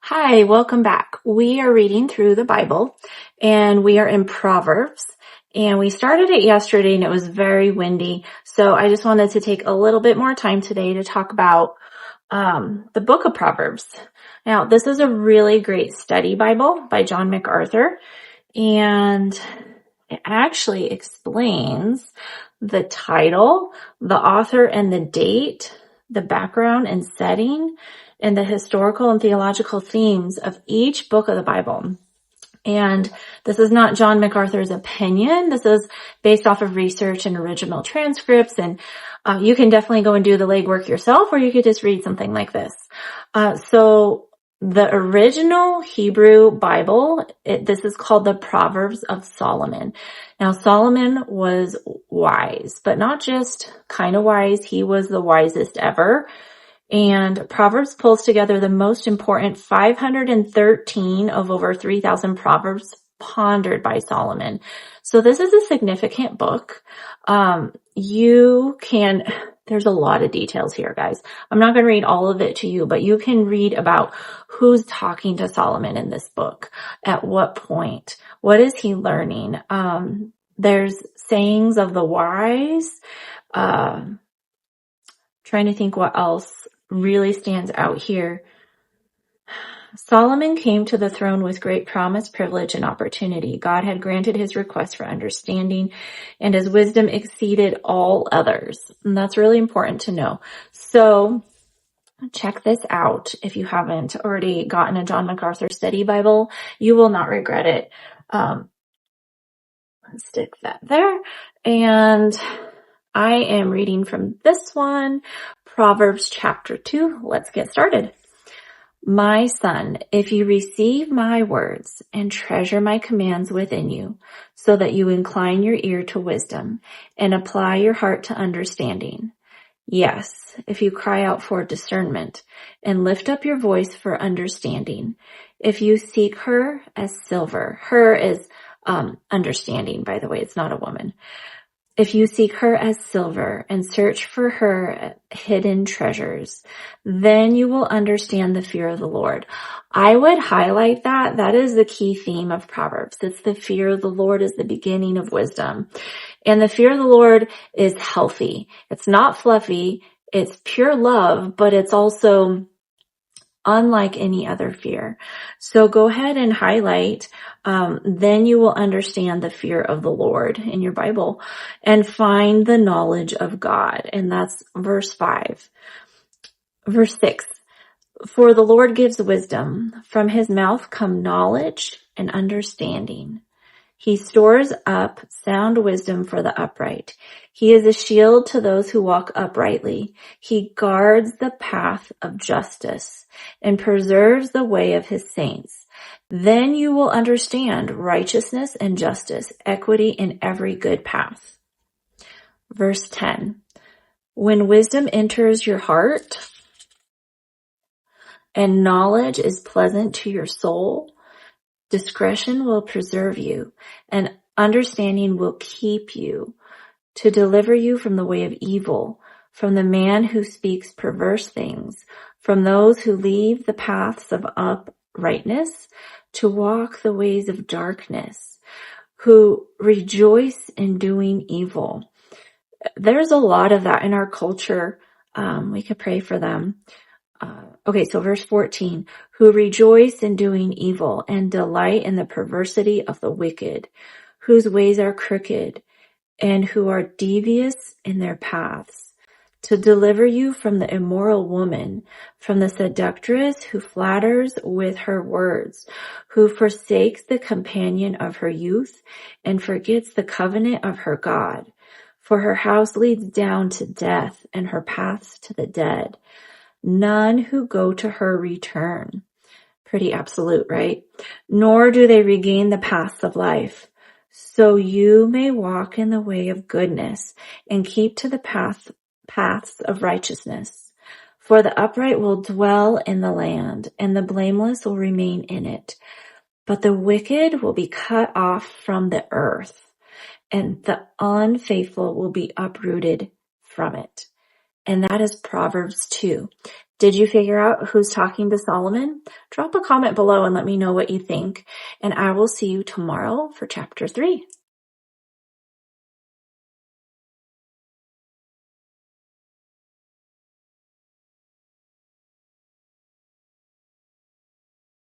Hi, welcome back. We are reading through the Bible and we are in Proverbs, and we started it yesterday and it was very windy. So I just wanted to take a little bit more time today to talk about the book of Proverbs. Now, this is a really great study Bible by John MacArthur, and it actually explains the title, the author and the date, the background and setting, and the historical and theological themes of each book of the Bible. And this is not John MacArthur's opinion. This is based off of research and original transcripts. And you can definitely go and do the legwork yourself, or you could just read something like this. So the original Hebrew Bible, this is called the Proverbs of Solomon. Now, Solomon was wise, but not just kind of wise. He was the wisest ever. And Proverbs pulls together the most important 513 of over 3,000 Proverbs pondered by Solomon. So this is a significant book. There's a lot of details here, guys. I'm not going to read all of it to you, but you can read about who's talking to Solomon in this book, at what point, what is he learning. There's sayings of the wise, trying to think what else really stands out here. Solomon came to the throne with great promise, privilege, and opportunity. God had granted his request for understanding, and his wisdom exceeded all others. And that's really important to know. So check this out. If you haven't already gotten a John MacArthur study Bible, you will not regret it. Let's stick that there. And I am reading from this one, Proverbs chapter 2. Let's get started. My son, if you receive my words and treasure my commands within you, so that you incline your ear to wisdom and apply your heart to understanding. Yes, if you cry out for discernment and lift up your voice for understanding. If you seek her as silver, her is understanding, by the way, it's not a woman. If you seek her as silver and search for her hidden treasures, then you will understand the fear of the Lord. I would highlight that. That is the key theme of Proverbs. It's the fear of the Lord is the beginning of wisdom. And the fear of the Lord is healthy. It's not fluffy. It's pure love, but it's also unlike any other fear. So go ahead and highlight, then you will understand the fear of the Lord in your Bible and find the knowledge of God. And that's verse 5. Verse 6, for the Lord gives wisdom. From his mouth come knowledge and understanding. He stores up sound wisdom for the upright. He is a shield to those who walk uprightly. He guards the path of justice and preserves the way of his saints. Then you will understand righteousness and justice, equity in every good path. Verse 10, when wisdom enters your heart and knowledge is pleasant to your soul, discretion will preserve you, and understanding will keep you, to deliver you from the way of evil, from the man who speaks perverse things, from those who leave the paths of uprightness, to walk the ways of darkness, who rejoice in doing evil. There's a lot of that in our culture. We could pray for them. So verse 14, who rejoice in doing evil and delight in the perversity of the wicked, whose ways are crooked and who are devious in their paths, to deliver you from the immoral woman, from the seductress who flatters with her words, who forsakes the companion of her youth and forgets the covenant of her God. For her house leads down to death and her paths to the dead. None who go to her return. Pretty absolute, right? Nor do they regain the paths of life. So you may walk in the way of goodness and keep to the paths of righteousness. For the upright will dwell in the land, and the blameless will remain in it. But the wicked will be cut off from the earth, and the unfaithful will be uprooted from it. And that is Proverbs 2. Did you figure out who's talking to Solomon? Drop a comment below and let me know what you think. And I will see you tomorrow for chapter 3.